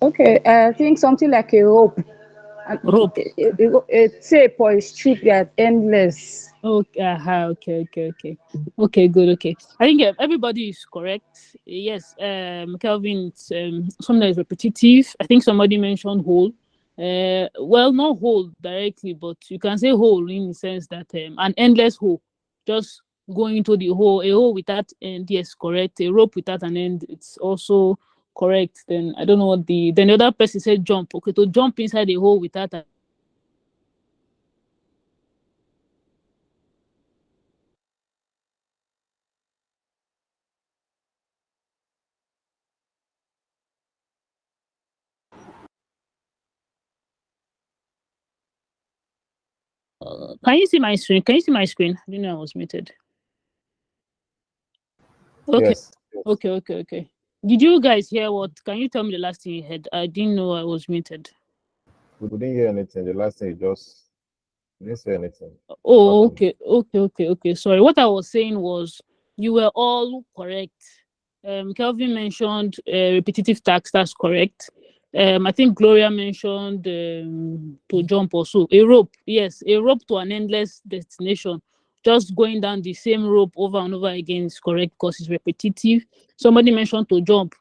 Okay, I think something like a rope, and Rope. a tape or a strip that endless. Okay, okay. Okay, good. Okay, I think everybody is correct. Yes, Kelvin, it's something that is repetitive. I think somebody mentioned whole. Well, not whole directly, but you can say whole in the sense that an endless hole, just going into the hole. A hole without end, yes, correct. A rope without an end, it's also correct. Then I don't know what the other person said jump. Okay, to jump inside a hole without an end, yes, correct. Can you see my screen? Can you see my screen? I didn't know I was muted. Okay, Yes, yes. okay. Did you guys hear what? Can you tell me the last thing you heard? I didn't know I was muted. We didn't hear anything. The last thing you just you didn't say anything. Apart Oh, from okay. Sorry. What I was saying was you were all correct. Kelvin mentioned repetitive tasks. That's correct. I think Gloria mentioned to jump also. A rope, yes, a rope to an endless destination. Just going down the same rope over and over again is correct because it's repetitive. Somebody mentioned to jump.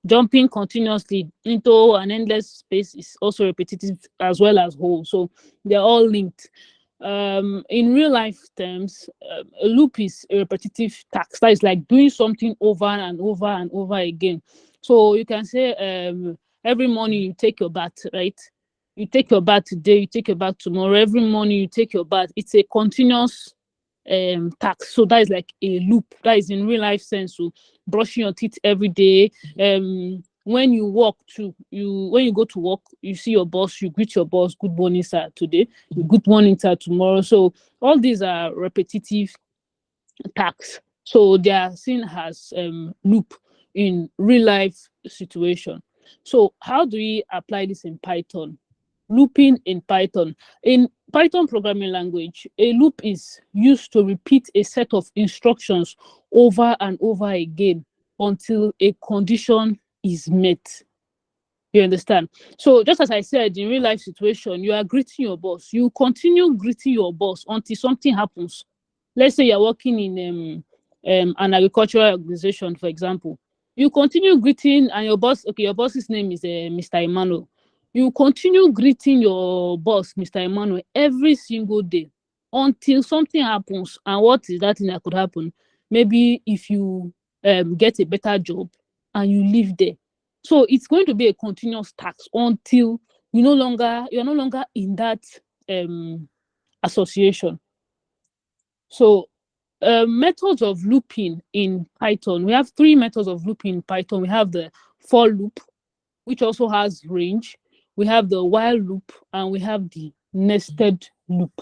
Jumping continuously into an endless space is also repetitive as well as whole. So they're all linked. In real life terms, a loop is a repetitive task. That is like doing something over and over and over again. So you can say every morning you take your bath, right? You take your bath today, you take your bath tomorrow. Every morning you take your bath. It's a continuous task. So that is like a loop. That is in real life sense. So brushing your teeth every day. When you walk to you when you go to work, you see your boss, you greet your boss, good morning, sir, today, good morning, sir, tomorrow. So all these are repetitive tasks. So they are seen as loop in real life situation. So how do we apply this in Python? Looping in Python. In Python programming language, a loop is used to repeat a set of instructions over and over again until a condition is met. You understand? So just as I said, in real life situation, you are greeting your boss. You continue greeting your boss until something happens. Let's say you're working in an agricultural organization, for example. You continue greeting and your boss, okay, your boss's name is Mr. Emmanuel. You continue greeting your boss, Mr. Emmanuel, every single day until something happens. And what is that thing that could happen? Maybe if you get a better job and you live there, so it's going to be a continuous task until you're no longer in that um association. So methods of looping in Python. We have three methods of looping in Python. We have the for loop, which also has range. We have the while loop, and we have the nested loop.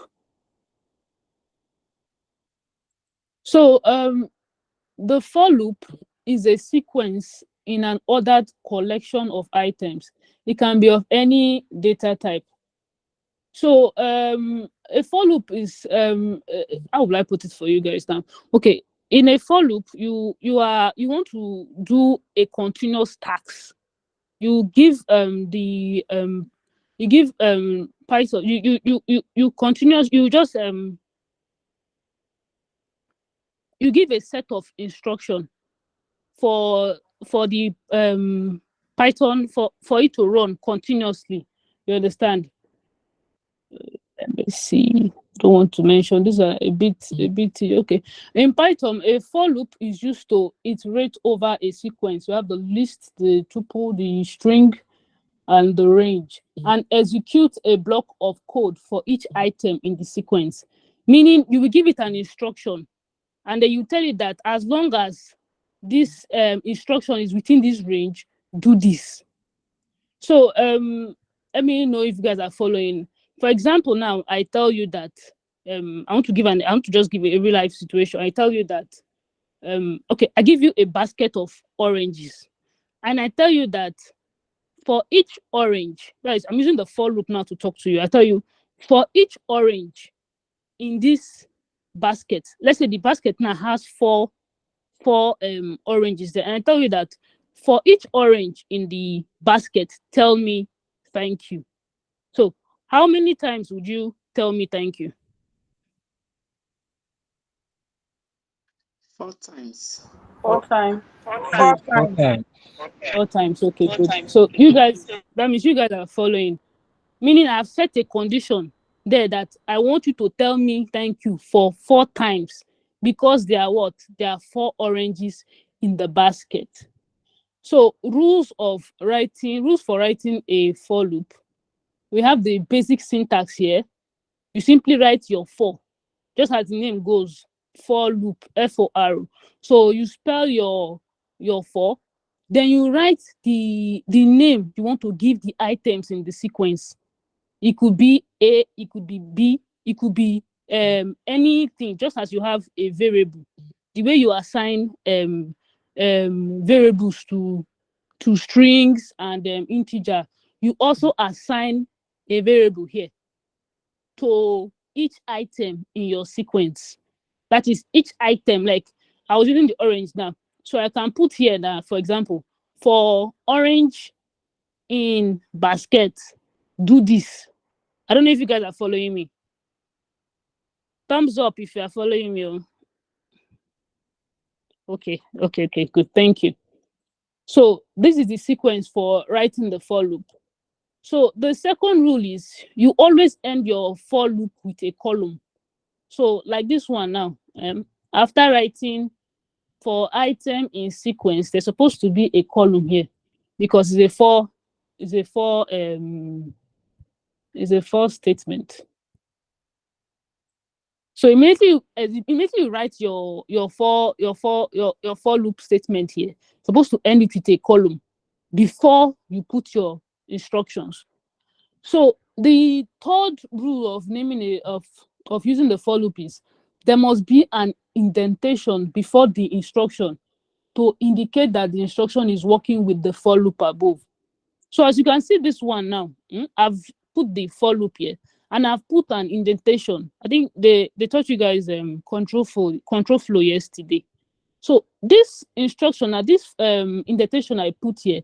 So the for loop is a sequence in an ordered collection of items. It can be of any data type. So a for loop is how will I put it for you guys now? Okay, in a for loop, you want to do a continuous task. You give Python, you continuous you just you give a set of instruction for the Python for it to run continuously. You understand? Let me see. Don't want to mention these are a bit okay. In Python, a for loop is used to iterate over a sequence. You have the list, the tuple, the string, and the range, and execute a block of code for each item in the sequence. Meaning, you will give it an instruction, and then you tell it that as long as this instruction is within this range, do this. So let me know if you guys are following. For example, now I tell you that I want to just give a real life situation. I tell you that okay, I give you a basket of oranges, and I tell you that for each orange, guys, I'm using the for loop now to talk to you. I tell you for each orange in this basket, let's say the basket now has four oranges there, and I tell you that for each orange in the basket, tell me thank you. So how many times would you tell me thank you? 4 times. 4 times. Good. 4 times. 4 times. Okay, good. So you guys, that means you guys are following. Meaning I've set a condition there that I want you to tell me thank you for 4 times, because there are what? There are 4 oranges in the basket. So rules for writing a for loop. We have the basic syntax here. You simply write your for, just as the name goes, for loop, FOR. So you spell your for, then you write the name you want to give the items in the sequence. It could be A, it could be B, it could be anything, just as you have a variable. The way you assign variables to strings and integer, you also assign a variable here to each item in your sequence. That is each item. Like I was using the orange now, so I can put here now, for example, for orange in basket, do this. I don't know if you guys are following me. Thumbs up if you are following me. Okay, good. Thank you. So this is the sequence for writing the for loop. So the second rule is you always end your for loop with a column. So like this one now, after writing for item in sequence, there's supposed to be a column here, because it's a for statement. So immediately you write your for loop statement here, supposed to end it with a column before you put your instructions. So the third rule of naming of using the for loop is there must be an indentation before the instruction to indicate that the instruction is working with the for loop above. So as you can see this one now, I've put the for loop here and I've put an indentation. I think they taught you guys control flow yesterday. So this instruction, this indentation I put here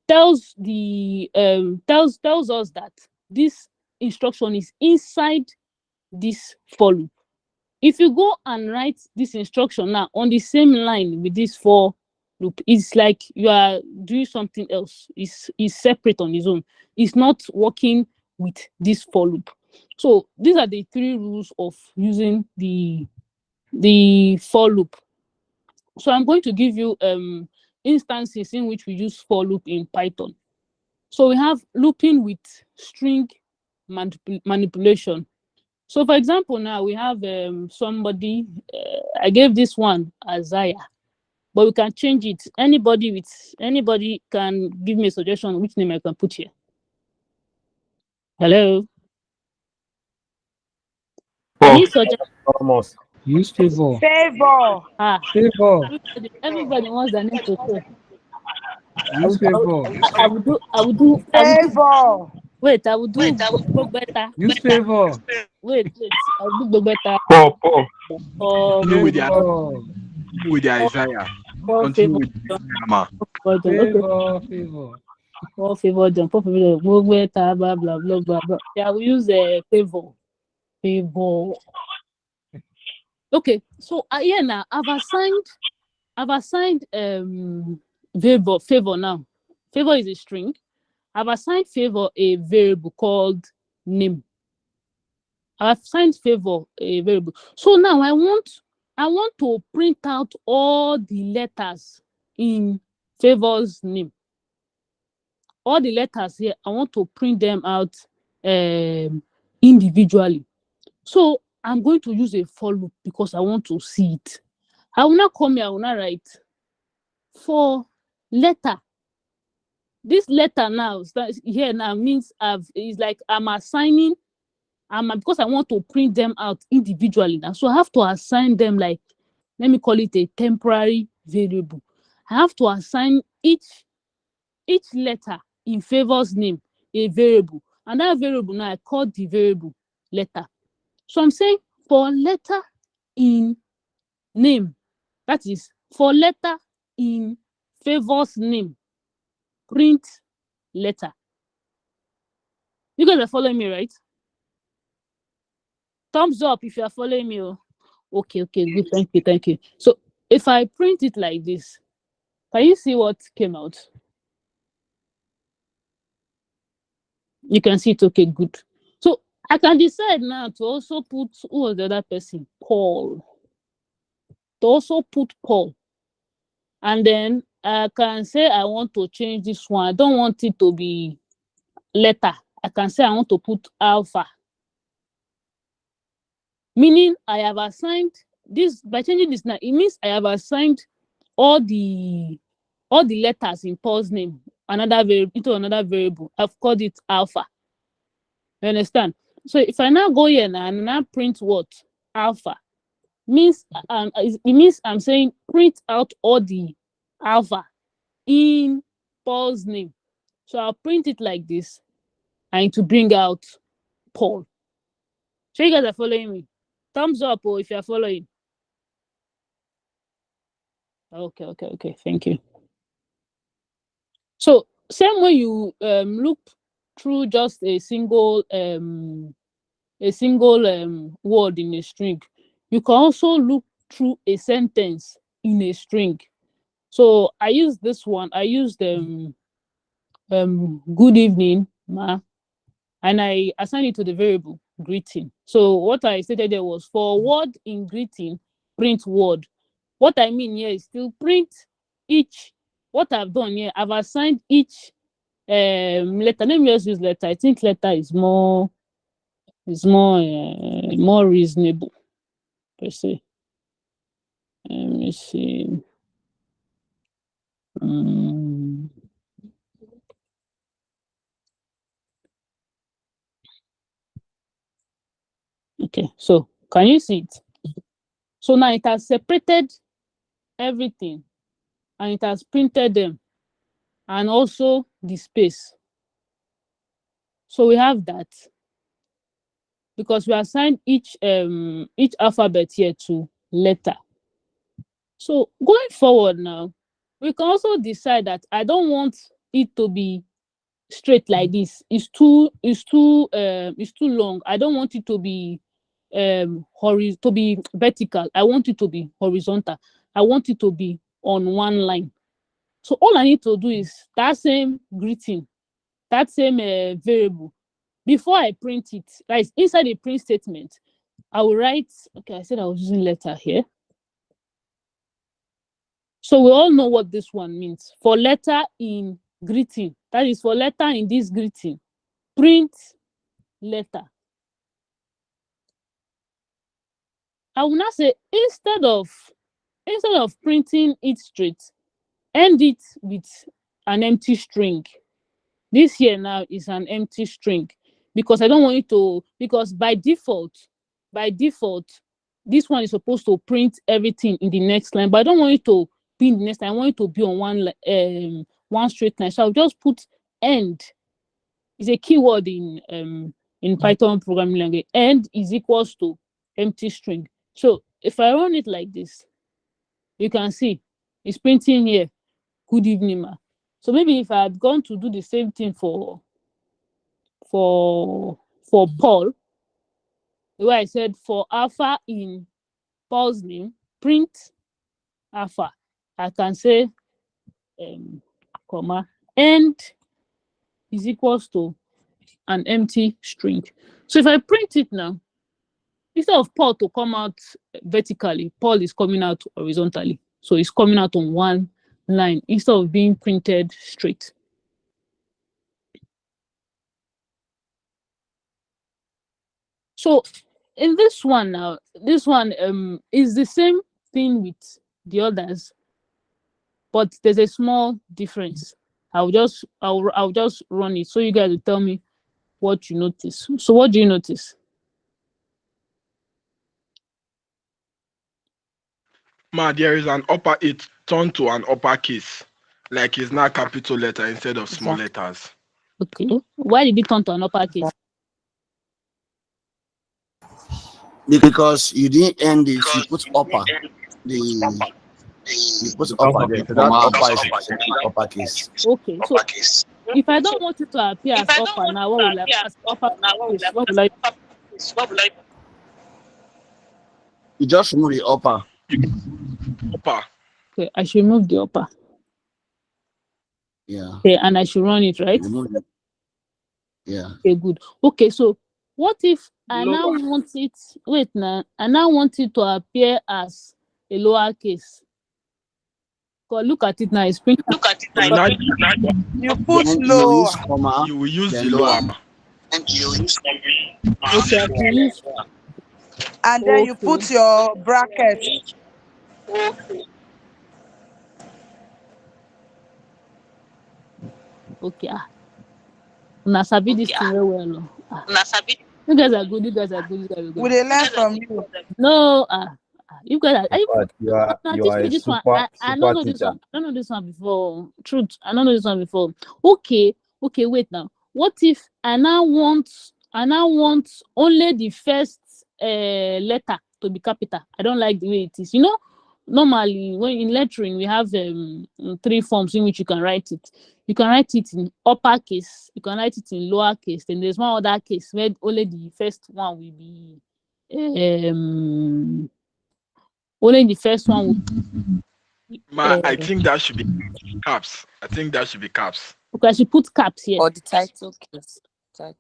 tells us that this instruction is inside this for loop. If you go and write this instruction now on the same line with this for loop, it's like you are doing something else. It's separate on its own. It's not working with this for loop. So these are the 3 rules of using the for loop. So I'm going to give you instances in which we use for loop in Python. So we have looping with string manipulation. So for example, now we have somebody, I gave this one Isaiah, but we can change it. Anybody can give me a suggestion which name I can put here. Hello? Any suggestion? Almost. Use favor. Favor. Favor. Everybody wants their name to show. Use favor. I would do Favor. wait, I would do better. Use favor. Wait, I would do better. Continue with the Favor. Isaiah. For Continue favor. with the Isaiah. Favor. Favor. For favor, John. For favor, blah blah blah blah blah. Yeah, we use favor. Favor. Okay, so here now I've assigned favor now. Favor is a string. I've assigned favor a variable called name. I've assigned favor a variable. So now I want to print out all the letters in favor's name. All the letters here, I want to print them out individually. So I'm going to use a for loop because I want to see it. I will not come here, I will not write for letter. This letter now here now means it's like I'm assigning because I want to print them out individually now. So I have to assign them, like, let me call it a temporary variable. I have to assign each letter in favor's name a variable. And that variable now I call the variable letter. So I'm saying for letter in name, that is for letter in favors name, print letter. You guys are following me, right? Thumbs up if you are following me. Oh. Okay, good. Thank you. So if I print it like this, can you see what came out? You can see it. Okay, good. So I can decide now to also put, who was the other person? Paul. To also put Paul. And then I can say I want to change this one. I don't want it to be letter. I can say I want to put alpha. Meaning I have assigned this, by changing this now, it means I have assigned all the letters in Paul's name into another variable. I've called it alpha. You understand? So if I now go here now and now print what? Alpha. It means I'm saying print out all the alpha in Paul's name. So I'll print it like this and to bring out Paul. So you guys are following me? Thumbs up or if you're following. Okay. Thank you. So same way you look through just a single word in a string, you can also look through a sentence in a string. So I use this one. I use good evening, ma, and I assign it to the variable greeting. So what I stated there was for word in greeting, print word. What I mean here is still print each. What I've done here, I've assigned each letter. Let me just use letter. I think letter is more reasonable per se. Let me see. Okay, so can you see it? So now it has separated everything and it has printed them and also the space. So we have that because we assigned each alphabet here to letter. So going forward now, we can also decide that I don't want it to be straight like this. It's too long. I don't want it to be vertical. I want it to be horizontal. I want it to be on one line. So all I need to do is that same greeting, that same variable. Before I print it, like inside the print statement, I will write, okay, I said I was using letter here. So we all know what this one means. For letter in greeting, that is for letter in this greeting, print letter. I will now say instead of printing it straight, end it with an empty string. This here now is an empty string because I don't want it to, because by default, this one is supposed to print everything in the next line, but I don't want it to be in the next line. I want it to be on one straight line. So I'll just put end. It's a keyword in Python programming language. End is equals to empty string. So if I run it like this, you can see it's printing here, good evening, ma. So maybe if I had gone to do the same thing for Paul, the way I said for alpha in Paul's name, print alpha, I can say comma end is equals to an empty string. So if I print it now, instead of Paul to come out vertically, Paul is coming out horizontally. So it's coming out on one line instead of being printed straight. So in this one now, this one is the same thing with the others, but there's a small difference. I'll just run it so you guys will tell me what you notice. So what do you notice? Ma, there is an upper, it turned to an uppercase. Like it's now capital letter instead of small letters. Okay. Why did it turn to an uppercase? Because you didn't end it, you put upper. The You put upper there. So that upper is uppercase. Okay, so if I don't want it to appear as upper now, what will I as uppercase? What will I? You just remove the upper. Upper. Okay, I should remove the upper. Yeah. Okay, and I should run it, right? Remove it. Yeah. Okay, good. Okay, so what if I now want it? Wait, now I now want it to appear as a lowercase. Because look at it now. It's printed. You put Then you lower. use comma. You will use then the lower. Okay, I can use. And then you Okay. put your bracket. Okay. Now sabi this thing very well. You guys are good. You guys are good. You guys are We good. dey learn from you. No, you guys are. In fact, you Teach are me a this one. super I don't know this teacher. one. I don't know this one before. Truth. I don't know this one before. Okay. Wait now. What if I now want only the first letter to be capital? I don't like the way it is. You know, normally when in lettering we have 3 forms in which you can write it. You can write it in uppercase. You can write it in lowercase. Then there's one other case where only the first one will be only the first one will be, I think that should be caps. I think that should be caps. okay, I should put caps here. Or the title case. I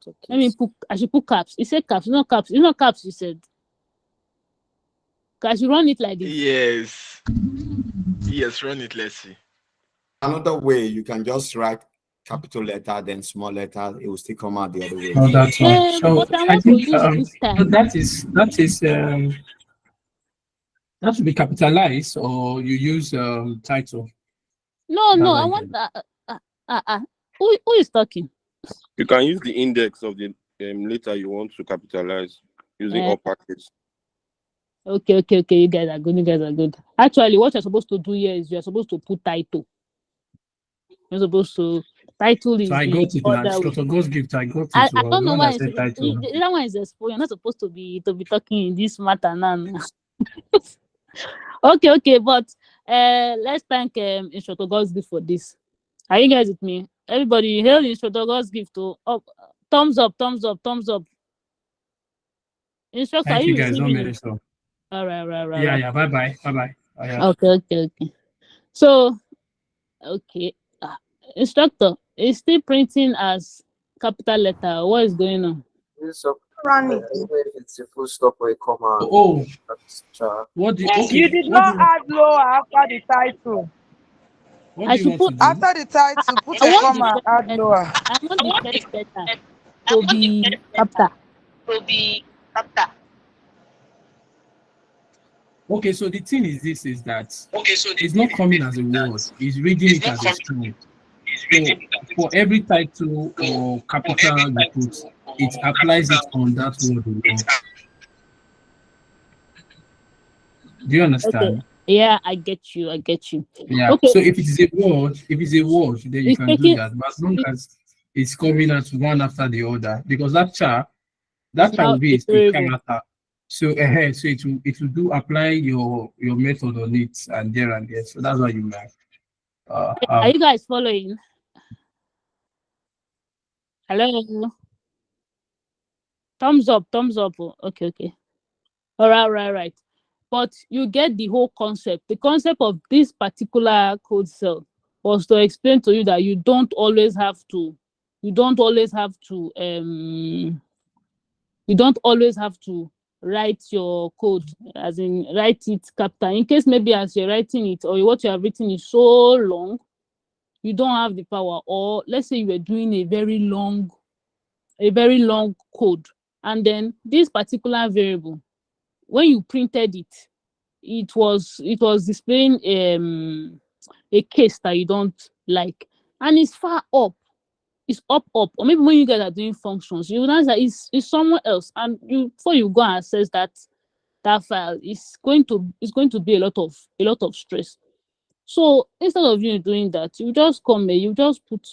should put caps. You said caps, not caps. It's not caps, you said. I should run it like this. Yes, run it. Let's see. Another way, you can just write capital letter, then small letter. It will still come out the other way. Oh, that's right. So But I I want to think use this so time. that should be capitalized, or you use title. No, That's I like want who is talking? You can use the index of the letter you want to capitalize using uppercase. Okay. You guys are good. Actually, what you're supposed to do here is you're supposed to put title. You're supposed to title is. So I got it now. Dr. Ghost gift. I got it. I don't know why said title. that one is exposed. You're not supposed to be talking in this matter now. Okay, but let's thank Instructor God's gift for this. Are you guys with me? Everybody, hail Instructor God's gift to up. Thumbs up. Instructor, Thank are you you guys. Don't receiving make it? this up. All right. Yeah. Bye. Oh, yeah. Okay. So, okay. Instructor, is still printing as capital letter. What is going on? Run It's a full stop or a comma. Oh, what do you? Okay. You did not add lower after the title. What do you want to do? After the title, put I a want comma, the add lower. I want the first letter to be capital. Okay, so the thing is this: is that it's not coming as a word; it's reading it as a string. So for every title or capital you put, it applies it on that word alone. Do you understand? Okay. Yeah, I get you. Yeah. Okay. So if it's a word, then you It's can taking- do that. But as long as it's coming out one after the other, because that chart will be a iterable. character. So it will do apply your method on it and there. So that's what you like. Are you guys following? Hello. Thumbs up. Okay. All right. But you get the whole concept. The concept of this particular code cell was to explain to you that you don't always have to write your code, as in write it capital. In case maybe as you're writing it or what you have written is so long, you don't have the power. Or let's say you were doing a very long code, and then this particular variable, when you printed it was displaying a case that you don't like, and it's far up. It's up, or maybe when you guys are doing functions, you realize that it's somewhere else, and before you go and access that file, it's going to be a lot of stress. So instead of you doing that, you just come here, you just put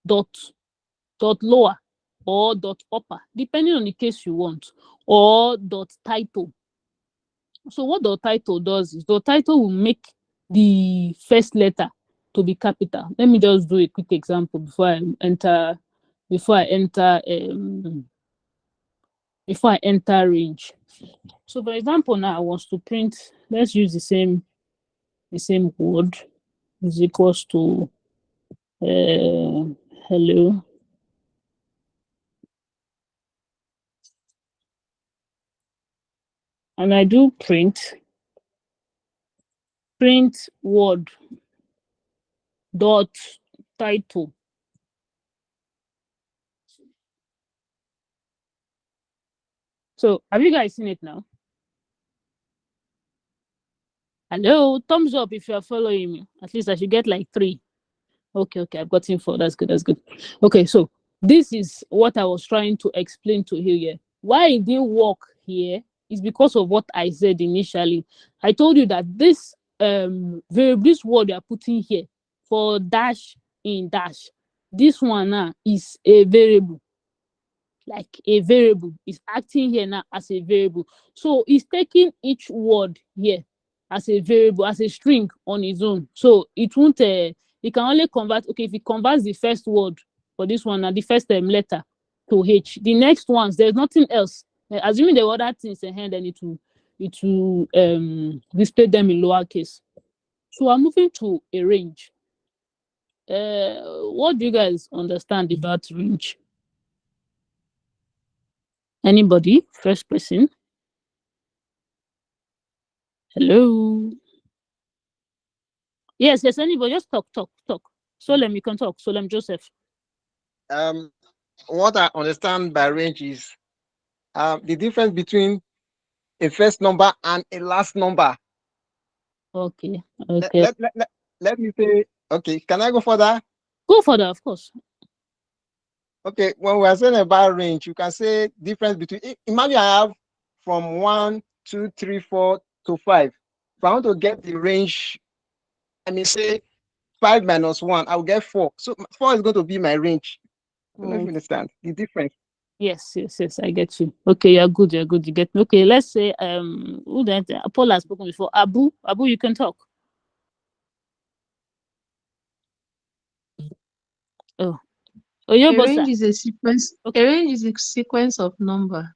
dot lower or dot upper, depending on the case you want, or dot title. So what the title does is the title will make the first letter to be capital. Let me just do a quick example before I enter range. So for example, now I want to print, let's use the same word is equals to hello. And I do print word dot title. So have you guys seen it now? Hello, thumbs up if you are following me. At least I should get like 3. Okay, I've gotten 4. That's good. Okay, so this is what I was trying to explain to you here. Why it didn't work here is because of what I said initially. I told you that this this word you are putting here for dash in dash, this one now is a variable. Like a variable is acting here now as a variable. So it's taking each word here as a variable, as a string on its own. So it won't, it can only convert, okay, if it converts the first word for this one, the first letter to H, the next ones, there's nothing else. Assuming there were other things in hand, then it will display them in lowercase. So I'm moving to a range. What do you guys understand about range? Anybody? First person? Hello? Yes, anybody? Just talk. Solem, you can talk. Solem Joseph. What I understand by range is the difference between a first number and a last number. Okay. Let me say, okay, can I go further? Go further, of course. Okay, when we are saying about range, you can say difference between, imagine I have from 1, 2, 3, 4 to 5. If I want to get the range, I may say 5 minus 1, I will get 4. So 4 is going to be my range. I don't know if you understand the difference. Yes, I get you. Okay, you're good, you get me. Okay, let's say who that Paul has spoken before. Abu, you can talk. A range is a sequence. Okay. A range is a sequence of number.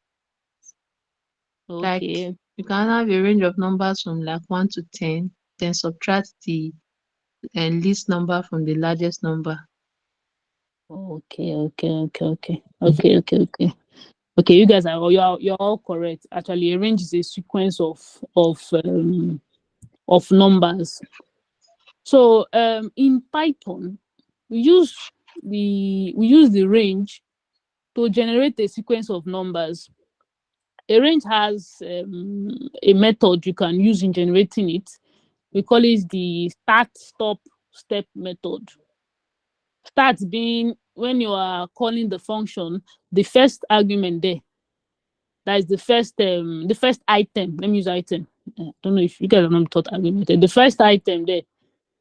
Okay. Like you can have a range of numbers from like 1 to 10, then subtract the least number from the largest number. Okay. Okay, you guys are you're all correct. Actually, a range is a sequence of numbers. So in Python, we use the range to generate a sequence of numbers. A range has a method you can use in generating it. We call it the start, stop, step method. Start being when you are calling the function, the first argument there. That is the first item. Let me use item. I don't know if you guys are not taught argument. The first item there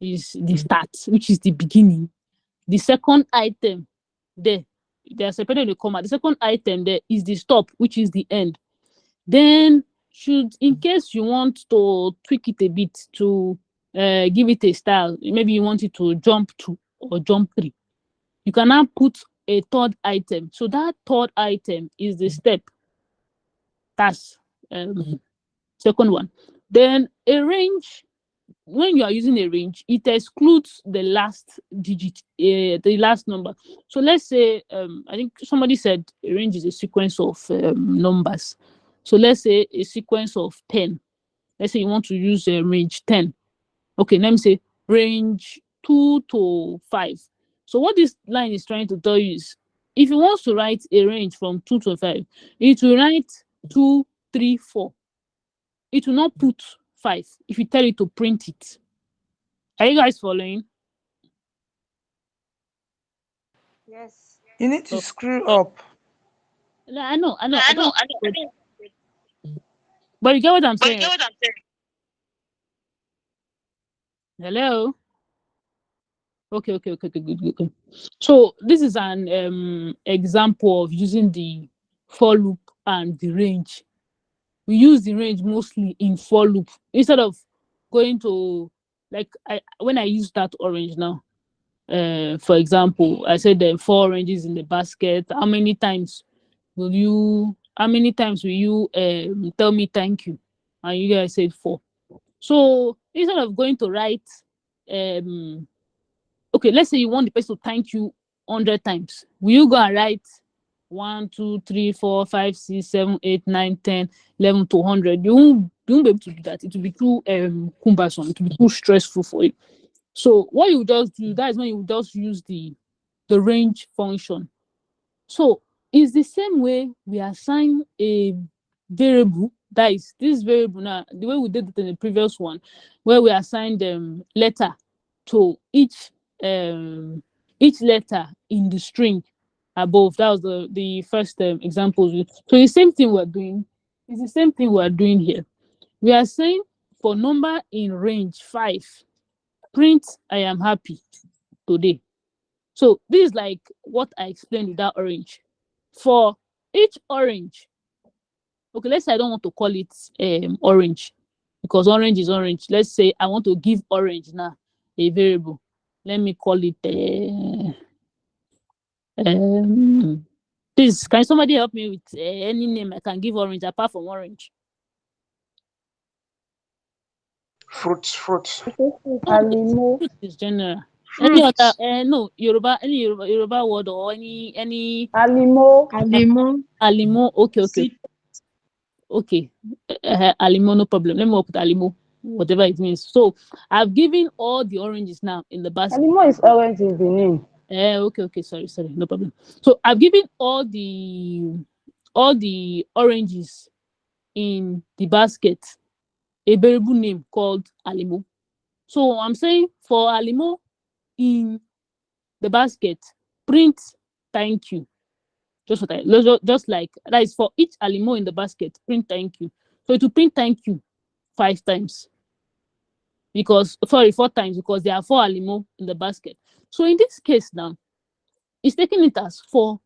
is the start, which is the beginning. The second item there, they are separated in the comma. The second item there is the stop, which is the end. Then, in case you want to tweak it a bit to give it a style, maybe you want it to jump 2 or jump 3, you can now put a third item. So that third item is the step. That's second one. Then a range, when you are using a range, it excludes the last digit, the last number. So let's say, I think somebody said a range is a sequence of numbers. So let's say a sequence of 10. Let's say you want to use a range 10. Okay, let me say range 2 to 5. So what this line is trying to tell you is, if you want to write a range from 2 to 5, it will write 2, 3, 4. It will not put 5 if you tell it to print it. Are you guys following? Yes. You need to screw up. No, I know. But you get what I'm saying? Hello? Okay, good. So this is an example of using the for loop and the range. We use the range mostly in for loop. Instead of going to like when I use that orange now, for example, I said there are 4 oranges in the basket. How many times will you tell me thank you? And you guys said 4. So instead of going to write, okay, let's say you want the person to thank you 100 times. Will you go and write 1, 2, 3, 4, 5, 6, 7, 8, 9, 10, 11 to 100? You won't be able to do that. It will be too cumbersome. It will be too stressful for you. So what you just do, that is when you just use the range function. So it's the same way we assign a variable, that is this variable now, the way we did it in the previous one, where we assigned letter to each letter in the string above. That was the first example. So the same thing we're doing. It's the same thing we're doing here. We are saying for number in range 5, print I am happy today. So this is like what I explained with that orange. For each orange, okay, let's say I don't want to call it orange, because orange is orange. Let's say I want to give orange now a variable. Let me call it please, can somebody help me with any name I can give orange apart from orange? Fruits. Alimo. Fruit is general. Any other no Yoruba, any Yoruba word or any Alimo. Alimo. Okay. Alimo, no problem. Let me work with Alimo, whatever it means. So I've given all the oranges now in the basket. Alimo is orange in the name. Okay. Sorry, no problem. So I've given all the oranges in the basket a variable name called Alimo. So I'm saying for Alimo in the basket, print thank you. Just like that is for each Alimo in the basket, print thank you. So it will print thank you 5 times. 4 times, because there are 4 Alimo in the basket. So in this case now, it's taking it as 4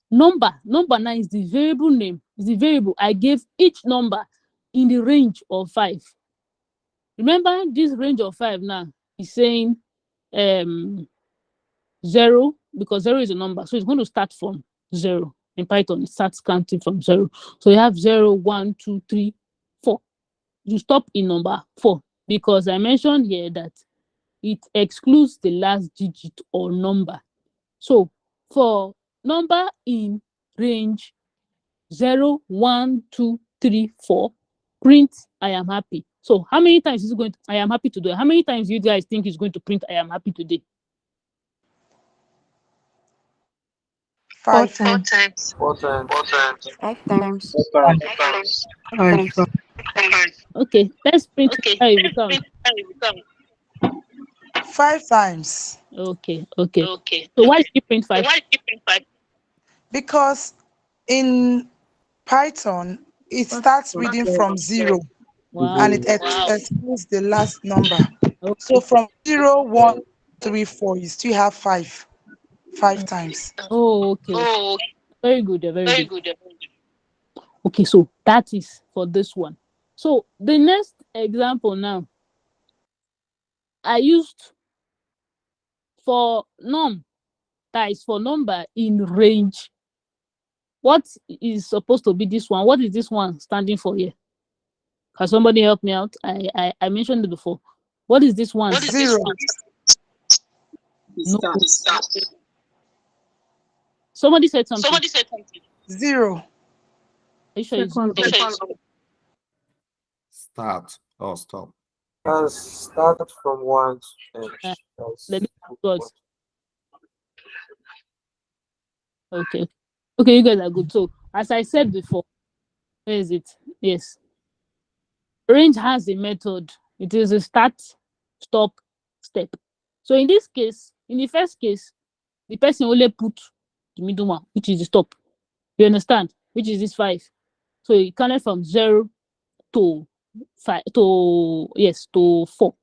number. Number 9 is the variable name. Is the variable I gave each number in the range of 5. Remember, this range of 5 now is saying 0, because 0 is a number. So it's going to start from 0. In Python, it starts counting from 0. So you have 0, 1, 2, 3, 4. You stop in number 4, because I mentioned here that it excludes the last digit or number. So for number in range 0, 1, 2, 3, 4, print I am happy. So how many times is it going to I am happy today? How many times do you guys think it's going to print I am happy today? 5 times. 4 times. 5 times. 5. Okay, let's print how it will count. 5 times. Okay. So why did you print 5? Because in Python, it starts reading from 0. Wow. And it excludes the last number. Okay. So from 0, 1, 3, 4, you still have 5 times. Oh, okay. Very good. Very good. Okay, so that is for this one. So the next example now, I used for num, that is for number in range. What is supposed to be this one? What is this one standing for here? Can somebody help me out? I mentioned it before. What is this one? 0. No. Somebody said something. 0. Are you sure it's Start or stop. Start from 1. Let me pause. Okay, you guys are good. So as I said before, where is it? Yes. Range has a method. It is a start, stop, step. So in this case, in the first case, the person only put the middle one, which is the stop. You understand? Which is this 5. So it counted from 0 to 5 to 4.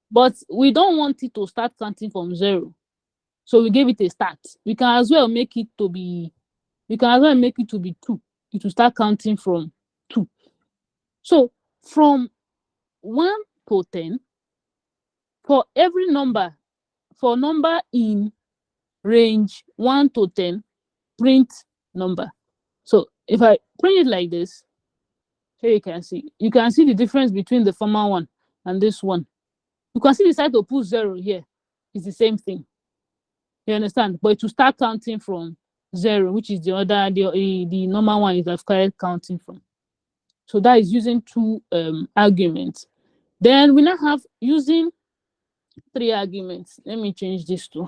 But we don't want it to start counting from 0. So we gave it a start. We can as well make it to be 2. It will start counting from 2. So from 1 to 10, For every number, for number in range 1 to 10, print number. So if I print it like this, here you can see the difference between the former one and this one. You can see decide to put 0 here. It's the same thing. You understand? But to start counting from 0, which is the other, the normal one is I've started counting from. So that is using 2 arguments. Then we now have using 3 arguments. Let me change this to 3.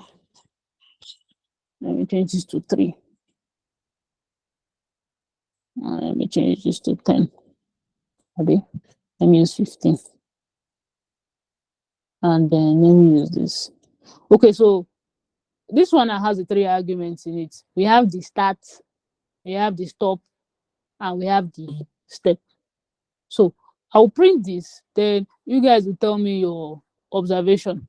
Let me change this to 10. Okay. Let me use 15. And then let me use this. Okay, so this one has the 3 arguments in it. We have the start, we have the stop, and we have the step. So I'll print this, then you guys will tell me your observation.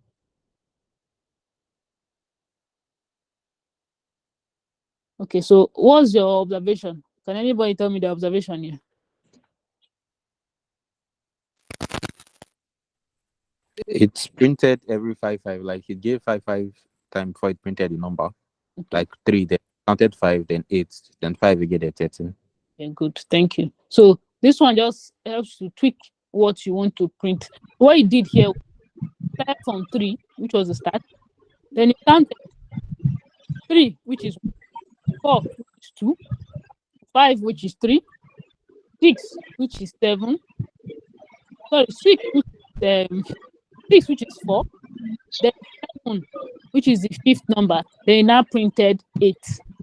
Okay, so what's your observation? Can anybody tell me the observation here? It's printed every 5 like it gave 5 time before it printed the number. Okay. Like 3, then counted 5, then 8, then 5 again, then 13. Okay, good, thank you. So this one just helps to tweak what you want to print. What you did here, start from 3, which was the start. Then you counted 3, which is 4, which is 2, 5, which is 3, 6, which is 7. Sorry, 6, which is 4. Then 7, which is the 5th number. They now printed 8.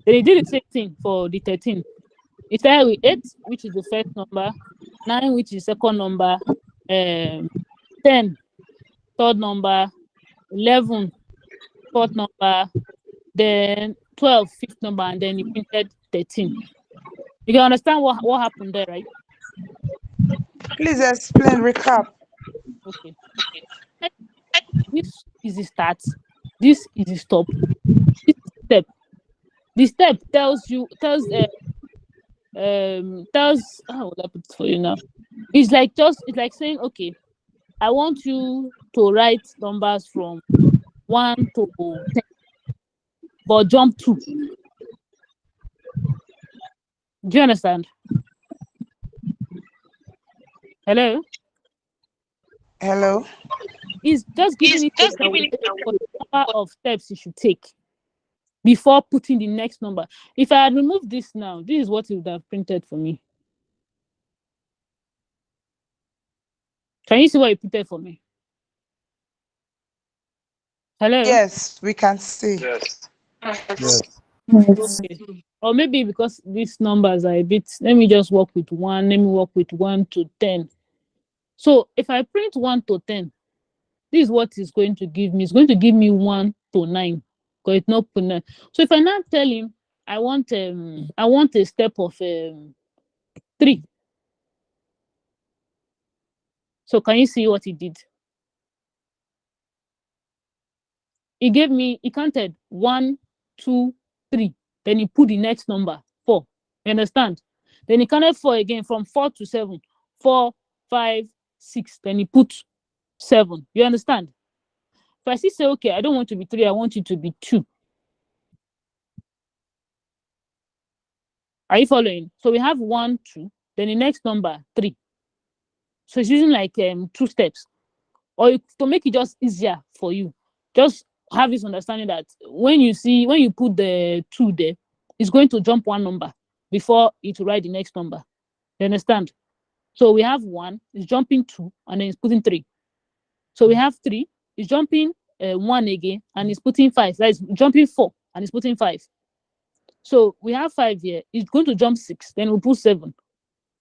They did the same thing for the 13. It started with 8, which is the first number, 9, which is the second number, 10, third number, 11, fourth number, then 12, 5th number, and then you printed 13. You can understand what happened there, right? Please explain, recap. Okay. This is the start. This is the stop. This is the step. The step tells how would I put it for you now? It's like saying, okay, I want you to write numbers from 1 to 10, but jump 2. Do you understand? Hello? Hello? It's just giving it for the number of steps you should take before putting the next number. If I had removed this now, this is what it would have printed for me. Can you see what it printed for me? Hello? Yes, we can see. Yes. Okay. Or maybe because these numbers are a bit, let me just work with 1. Let me work with 1 to 10. So if I print 1 to 10, this is what it's going to give me. It's going to give me 1 to 9. Because it's not put 9. So if I now tell him I want a step of 3. So can you see what he did? He counted 1, 2, 3. Then he put the next number, 4. You understand? Then he counted 4 again from 4 to 7. 4, 5, 6. Then he put 7. You understand? If I say, okay, I don't want to be 3, I want you to be 2. Are you following? So we have 1, 2. Then the next number, 3. So it's using like 2 steps. Or to make it just easier for you, just have this understanding that when you put the 2 there, it's going to jump 1 number before it will write the next number. You understand? So we have 1, it's jumping 2, and then it's putting 3. So we have 3, it's jumping 1 again, and it's putting 5. That is jumping 4, and it's putting 5. So we have 5 here, it's going to jump 6, then we'll put 7.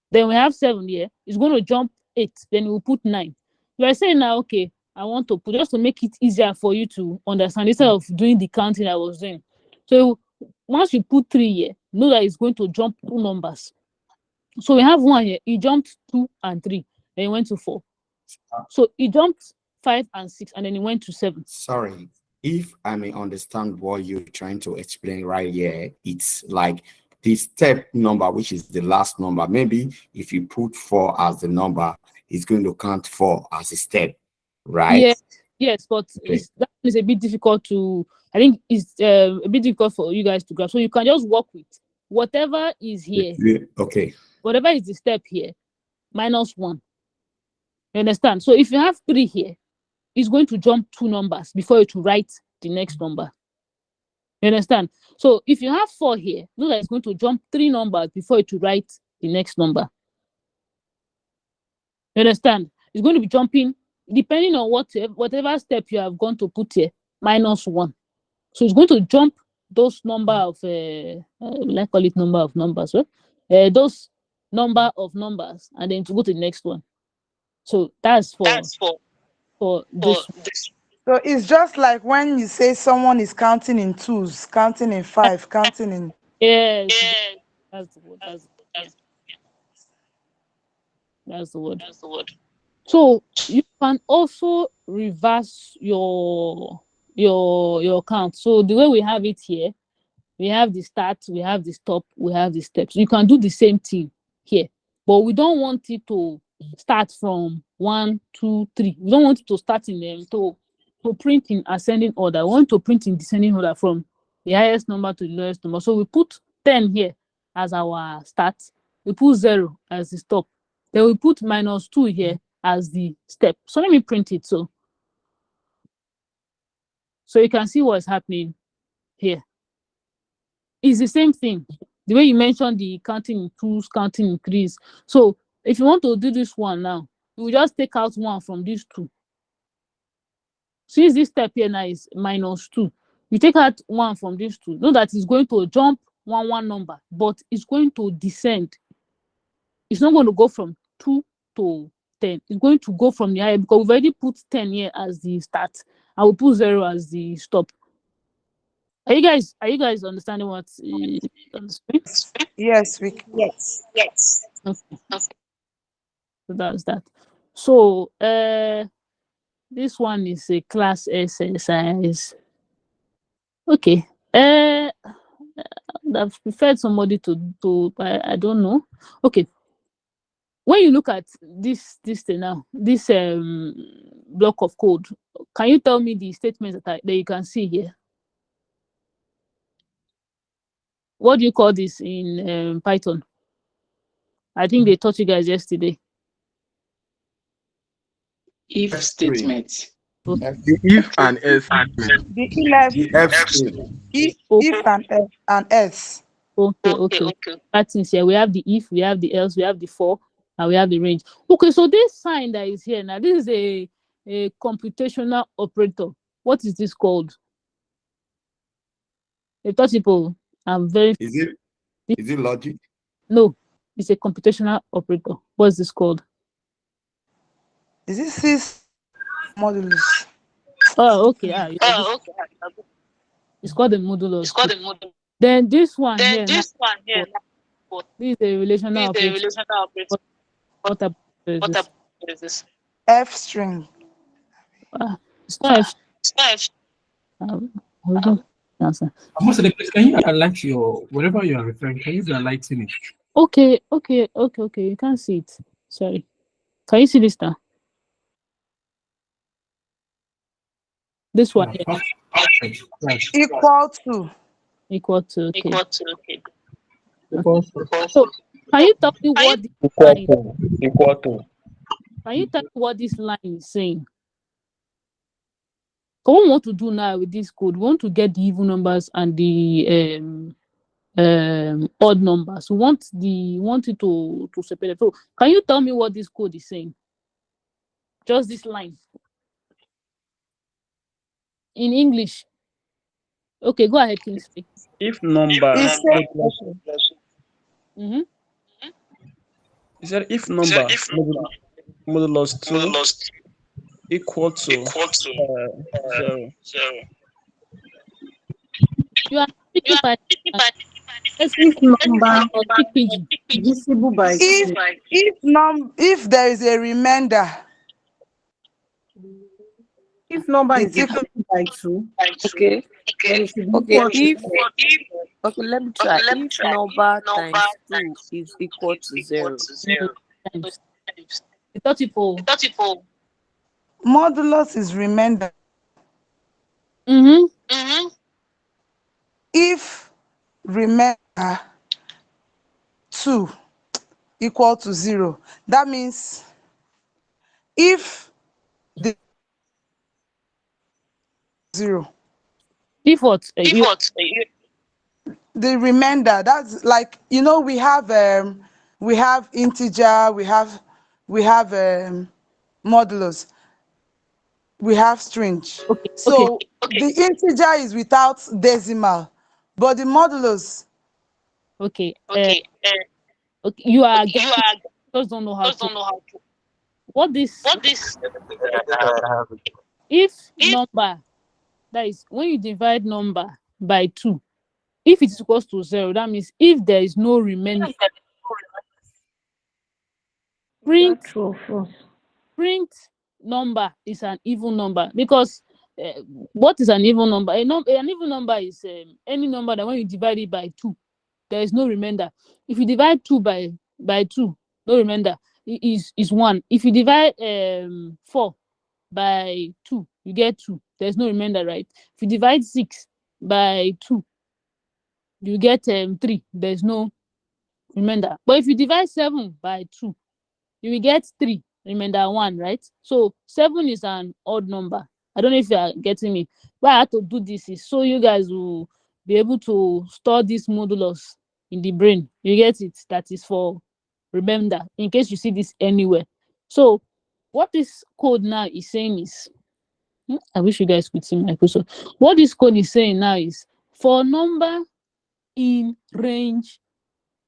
Then we have 7 here, it's going to jump 8, then we'll put 9. You are saying now, okay, I want to put, just to make it easier for you to understand, instead of doing the counting I was doing. So once you put 3 here, know that it's going to jump 2 numbers. So we have 1 here, it jumped 2 and 3, then it went to 4. So it jumped 5 and 6, and then it went to 7. Sorry, if I may understand what you're trying to explain right here, it's like the step number, which is the last number. Maybe if you put 4 as the number, it's going to count 4 as a step, right? Yeah. Yes, but Okay. that is a bit difficult to. I think it's a bit difficult for you guys to grasp. So you can just work with whatever is here. Okay. Whatever is the step here, -1. You understand? So if you have 3 here, it's going to jump 2 numbers before you to write the next number. You understand? So if you have 4 here, know that it's going to jump 3 numbers before you to write the next number. You understand? It's going to be jumping depending on whatever step you have gone to put here, -1. So it's going to jump those number of let's call it number of numbers, right? Those number of numbers, and then to go to the next one. So that's for this. So it's just like when you say someone is counting in 2s, counting in 5, counting in. Yes, that's the word. That's the word. So you can also reverse your count. So the way we have it here, we have the start, we have the stop, we have the steps. You can do the same thing here, but we don't want it to start from 1, 2, 3. We don't want it to start in them to print in ascending order. We want to print in descending order from the highest number to the lowest number. So we put 10 here as our start. We put 0 as the stop. Then we put -2 here as the step. So let me print it so you can see what's happening here. It's the same thing. The way you mentioned the counting in 2s, counting in 3s. So if you want to do this one now, you will just take out 1 from these 2. Since this step here now is -2, you take out 1 from these 2. Know that it's going to jump one number, but it's going to descend. It's not going to go from 2 to 10. It's going to go from the higher because we've already put 10 here as the start. I will put 0 as the stop. Are you guys understanding what's on the screen? Yes, Yes. Okay. So that's that. So this one is a class exercise. Okay. I've preferred somebody to I don't know. Okay. When you look at this thing now, this block of code, can you tell me the statements that you can see here? What do you call this in Python? I think they taught you guys yesterday. If statement. Okay. The if and else statement. The if and else. Okay. That means here we have the if, we have the else, we have the for, and we have the range. Okay, so this sign that is here now, this is a computational operator. What is this called? The thought people, I'm very. Is it logic? No, it's a computational operator. What's this called? Is it sys modulus? Oh, okay. It's called the modulus. Then this one here. This is a relational operator. What type is this? F string. It's not F. Answer. Most of the place, can you highlight your whatever you are referring? Can you be highlighting it? Okay. You can't see it. Sorry. Can you see this now? This one here. Equal to. Okay. So can you tell me what this equal to. Can you tell me what this line is saying? So what we want to do now with this code, we want to get the even numbers and the odd numbers. We want it to separate. So can you tell me what this code is saying? Just this line. In English. Okay, go ahead, Kingsley. If number Mm-hmm. He said if number modulus 2 equal to 0. You are speaking by if number divisible by if there is a remainder. If number is equal by 2, Okay. then it should be Okay. equal to Okay, let me try. If number times 2 is equal to 0. the 30 pole. Modulus is remainder. If remainder 2 equal to 0, that means if the 0. If what? The remainder, that's like, you know, we have integer, we have modulus, we have string. So the integer is without decimal, but the modulus. Okay. Okay, you are getting, just don't know how to. What this? If number, that is when you divide number by 2, if it is equals to 0, that means if there is no remainder, print number is an even number, because what is an even number? An even number is any number that when you divide it by 2, there is no remainder. If you divide 2 by 2, no remainder, is 1. If you divide 4 by 2, you get 2. There's no remainder, right? If you divide 6 by 2, you get 3. There's no remainder. But if you divide 7 by 2, you will get 3, remainder 1, right? So 7 is an odd number. I don't know if you are getting me. Why I had to do this is so you guys will be able to store this modulus in the brain. You get it? That is for remember, in case you see this anywhere. So what this code now is saying is, I wish you guys could see my cursor. What this code is saying now is, for number in range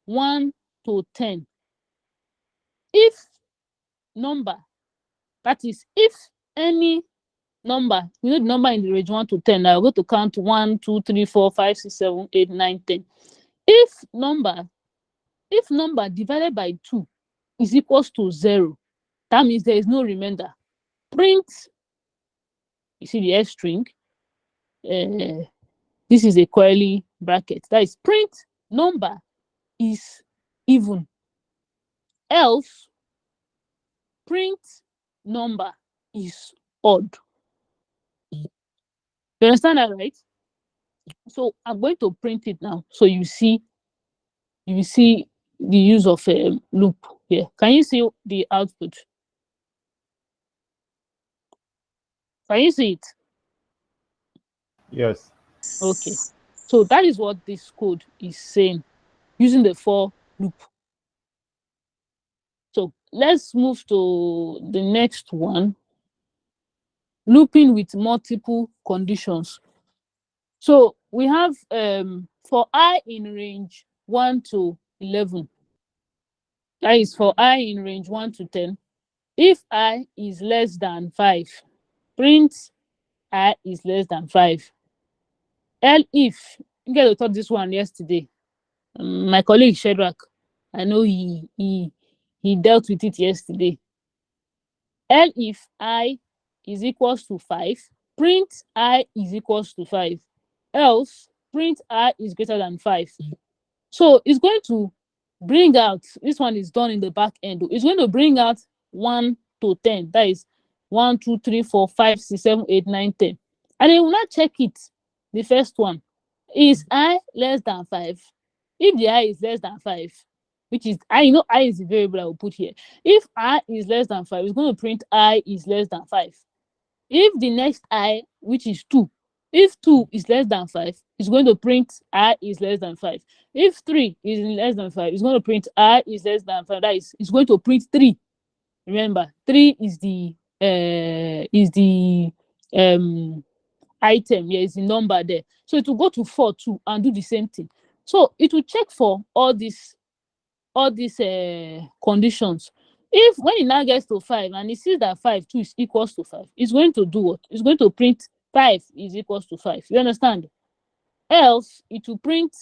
1 to 10, if number, that is, if any number, you know the number in the range 1 to 10, I'll go to count 1, 2, 3, 4, 5, 6, 7, 8, 9, 10. If number divided by 2 is equals to 0, that means there is no remainder. Print, you see the S string, this is a curly bracket, that is, print number is even, else print number is odd. You understand that, right? So I'm going to print it now, so you see the use of a loop here. Can you see the output? Can you see it? Yes. Okay, so that is what this code is saying using the for loop. So let's move to the next one, looping with multiple conditions. So we have for I in range 1 to 11, that is for I in range 1 to 10, if I is less than 5, print I is less than 5. If you get to taught this one yesterday, my colleague Shedrack, I know he dealt with it yesterday. If I is equals to 5, print I is equals to 5, else print I is greater than 5. So it's going to bring out, this one is done in the back end, it's going to bring out 1 to 10, that is 1, 2, 3, 4, 5, 6, 7, 8, 9, 10. And then will not check it. The first one is I less than 5. If the I is less than 5, which is I know I is the variable I will put here. If I is less than 5, it's going to print I is less than 5. If the next I, which is 2, if 2 is less than 5, it's going to print I is less than 5. If 3 is less than 5, it's going to print I is less than 5. That is, it's going to print 3. Remember, 3 is the item, is the number there. So it will go to 4 too and do the same thing. So it will check for all these conditions. If when it now gets to 5 and it sees that 5 too is equals to 5, it's going to do what? It's going to print 5 is equals to 5. You understand? Else it will print,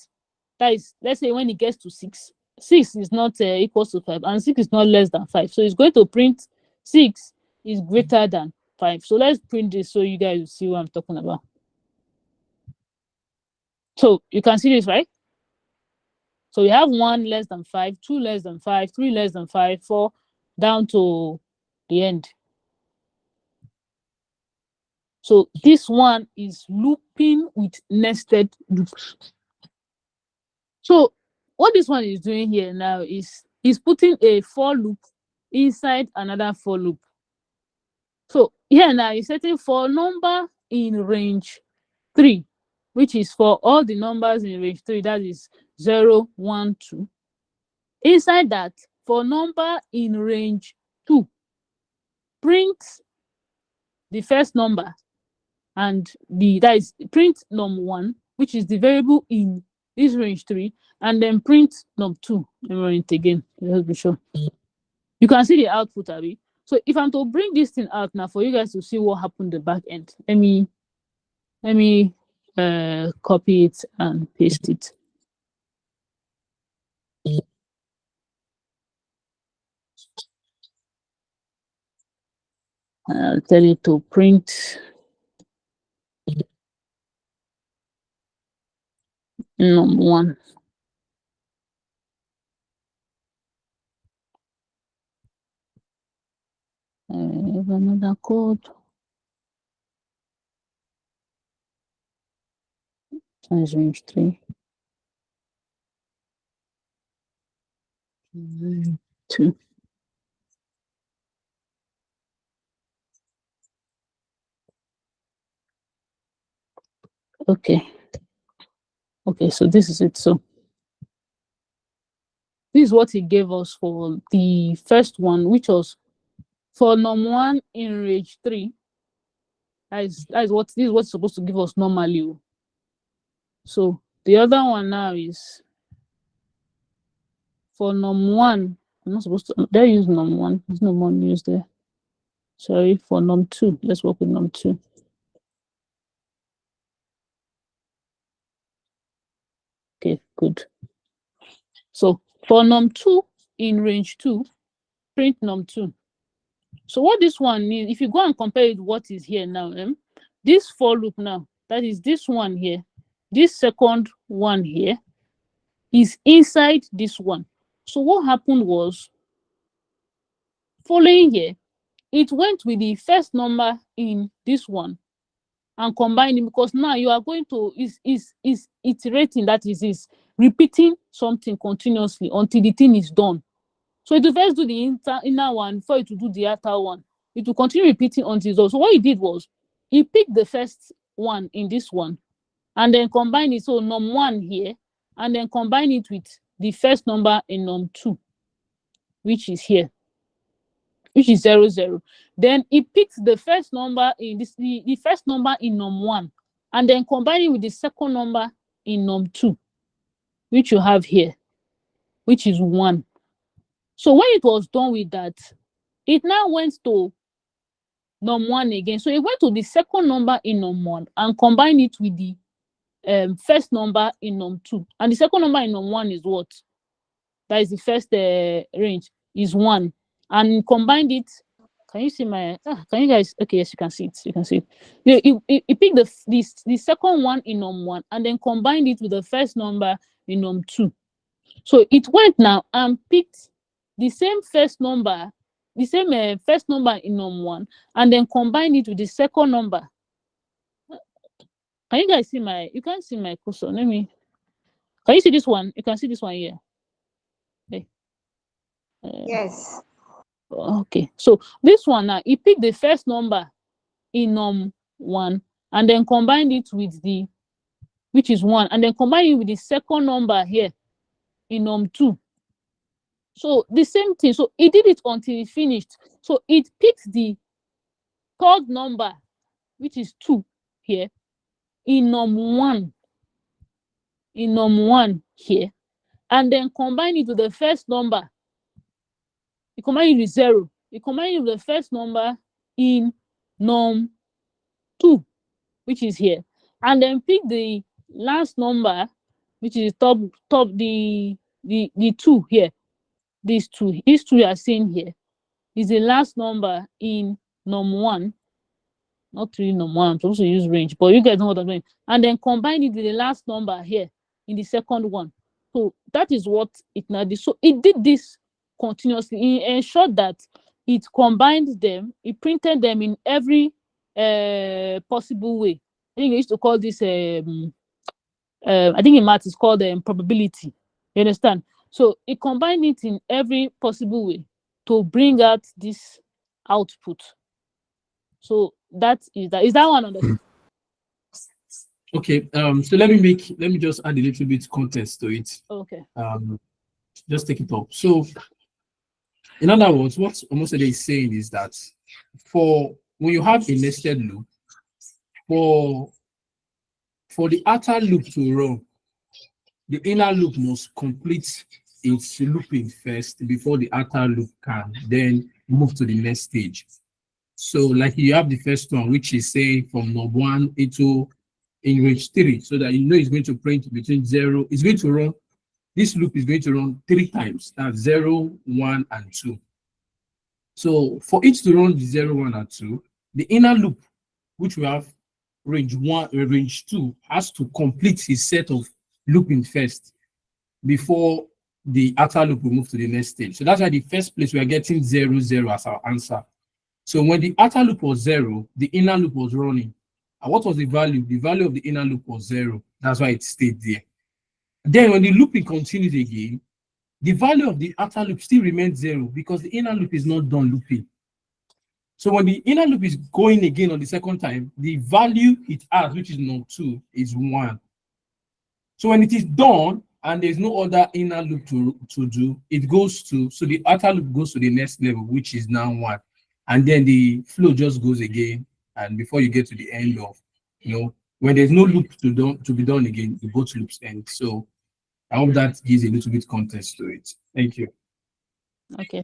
that is, let's say when it gets to 6, 6 is not equals to 5 and 6 is not less than 5. So it's going to print 6 is greater than 5. So let's print this so you guys will see what I'm talking about. So you can see this, right? So we have 1 less than 5, 2 less than 5, 3 less than 5, 4 down to the end. So this one is looping with nested loops. So what this one is doing here now is putting a for loop inside another for loop. So here now it's setting for number in range 3, which is for all the numbers in range 3, that is 0, 1, 2. Inside that, for number in range 2, print the first number and that is print num1, which is the variable in this range 3, and then print num2. Let me run it again. Let's be sure. You can see the output, Abby. So if I'm to bring this thing out now for you guys to see what happened in the back end, let me copy it and paste it. I'll tell you to print num1. I have another code. Times range 3. 2. Okay. Okay, so this is it. So this is what he gave us for the first one, which was for num1 in range 3. This is what's supposed to give us normally. So the other one now is for num1. I'm not supposed to. They use num1. There's no one used there. Sorry, for num2. Let's work with num2. Okay, good. So for num2 in range 2, print num2. So what this one means, if you go and compare it what is here now, this for loop now, that is this one here, this second one here is inside this one. So what happened was, following here, it went with the first number in this one and combining, because now you are going to is iterating, that is repeating something continuously until the thing is done. So it will first do the inner one before it will do the outer one. It will continue repeating until it's done. So what he did was he picked the first one in this one and then combine it. So num1 here, and then combine it with the first number in num2, which is here, which is 0, 0. Then he picked the first number in this, the first number in num1, and then combine it with the second number in num2, which you have here, which is 1. So when it was done with that, it now went to num1 again. So it went to the second number in num1 and combined it with the first number in num2. And the second number in num1 is what? That is the first range, is 1. And combined it. Can you see my? Can you guys? Okay, yes, you can see it. You can see it. You pick the second one in num1 and then combined it with the first number in num2. So it went now and picked the same first number, the same first number in num1, and then combine it with the second number. Can you guys see my? You can't see my cursor. Let me. Can you see this one? You can see this one here. Okay. Yes. Okay. So this one now, he picked the first number in num1 and then combined it with the, which is 1, and then combine it with the second number here in num2. So the same thing. So it did it until it finished. So it picked the third number, which is 2 here, in num1, here, and then combine it with the first number. You combine it with 0. You combine it with the first number in num2, which is here, and then pick the last number, which is the 2 here. These two you are seeing here is the last number in num1, not really num1. I'm supposed to use range, but you guys know what I'm doing. And then combine it with the last number here in the second one. So that is what it now did. So it did this continuously. It ensured that it combined them, it printed them in every possible way. I think they used to call this I think in math it's called probability. You understand? So it combined it in every possible way to bring out this output. So that is that one understood? Okay, so let me just add a little bit context to it. Okay. Just take it up. So in other words, what Omosede is saying is that for when you have a nested loop, for the outer loop to run, the inner loop must complete its looping first before the outer loop can then move to the next stage. So like you have the first one, which is say from node 1 into in range 3, so that you know it's going to print between 0. It's going to run, this loop is going to run 3 times. That's 0, 1, and 2. So for each to run the 0, 1, and 2, the inner loop, which we have range 1, range 2, has to complete his set of looping first before the outer loop will move to the next stage. So that's why the first place we are getting 0, 0 as our answer. So when the outer loop was 0, the inner loop was running. And what was the value? The value of the inner loop was 0. That's why it stayed there. Then when the looping continues again, the value of the outer loop still remains 0 because the inner loop is not done looping. So when the inner loop is going again on the second time, the value it has, which is node 2, is 1. So when it is done and there's no other inner loop to do, it goes to, so the outer loop goes to the next level, which is now 1. And then the flow just goes again. And before you get to the end of, when there's no loop to be done again, the both loops end. So I hope that gives a little bit context to it. Thank you. Okay.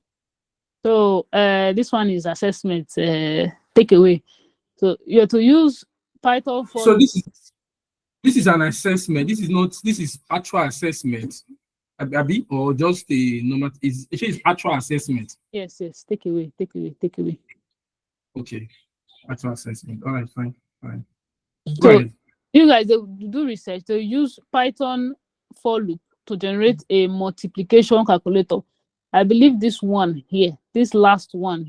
So this one is assessment takeaway. So you have to use Python for. So this is an assessment. This is actual assessment. Abi, or just a normal, it is actual assessment. Yes. Take away. Okay. Actual assessment. All right, fine. So you guys, they do research. They use Python for loop to generate a multiplication calculator. I believe this one here, this last one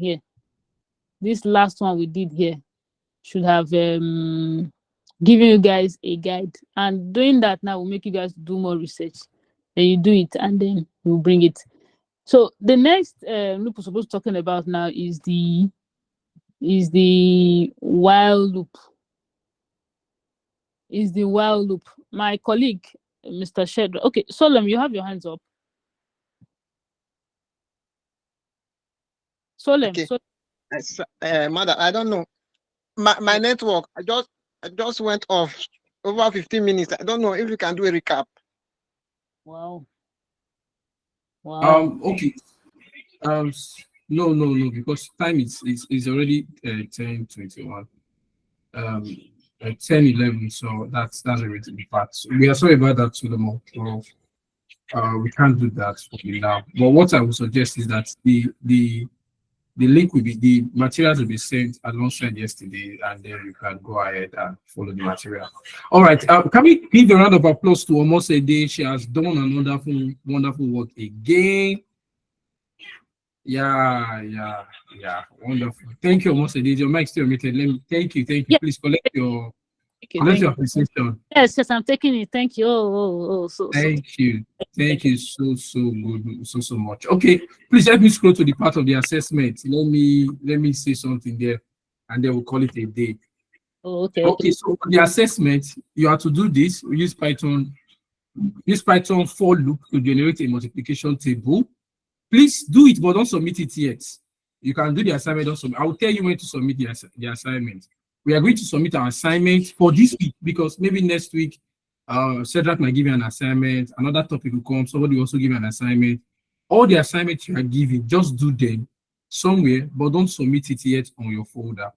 we did here should have given you guys a guide. And doing that now will make you guys do more research. And you do it and then you bring it. So the next loop we're supposed to be talking about now is the while loop. My colleague, Mr. Shedra. Okay, Solem, you have your hands up. Solem. Okay. Mother, I don't know. My network, I just went off over 15 minutes. I don't know if you can do a recap. Wow. Okay. No, because time is already 10:21. 10:11, so that's already the part. So we are sorry about that, Solomon. We can't do that for you now. But what I would suggest is that the link will be, the materials will be sent alongside yesterday, and then you can go ahead and follow the material. All right. Can we give a round of applause to Omosede? She has done a wonderful work again. Yeah. Wonderful. Thank you, Omosede. Your mic still muted. Thank you. Yeah. Please collect your appreciation. Yes, I'm taking it. Thank you. Thank you. Thank you so good, so much. Okay, please help me scroll to the part of the assessment. Let me say something there, and then we'll call it a day. Okay. So for the assessment, you have to do this. We use Python for loop to generate a multiplication table. Please do it, but don't submit it yet. You can do the assignment. Also, I will tell you when to submit the assignment. We are going to submit our assignment for this week, because maybe next week, Cedric might give you an assignment, another topic will come, somebody will also give you an assignment. All the assignments you are giving, just do them somewhere, but don't submit it yet on your folder.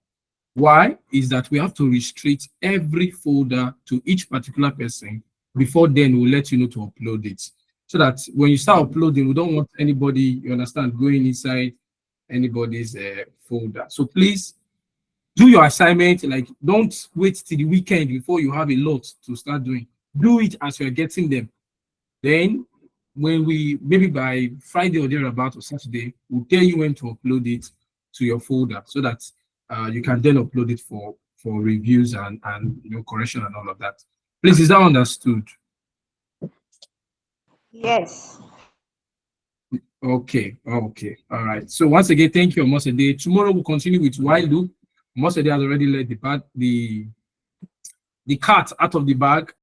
Why? Is that we have to restrict every folder to each particular person. Before then, we'll let you know to upload it. So that when you start uploading, we don't want anybody, you understand, going inside anybody's folder. So please, do your assignment. Like, don't wait till the weekend before you have a lot to start doing. Do it as you're getting them. Then, when maybe by Friday or thereabout or Saturday, we'll tell you when to upload it to your folder, so that you can then upload it for reviews and correction and all of that. Please, is that understood? Yes. Okay, all right. So once again, thank you, Mosede. Tomorrow we'll continue with while loop. Mosede has already let the cat out of the bag.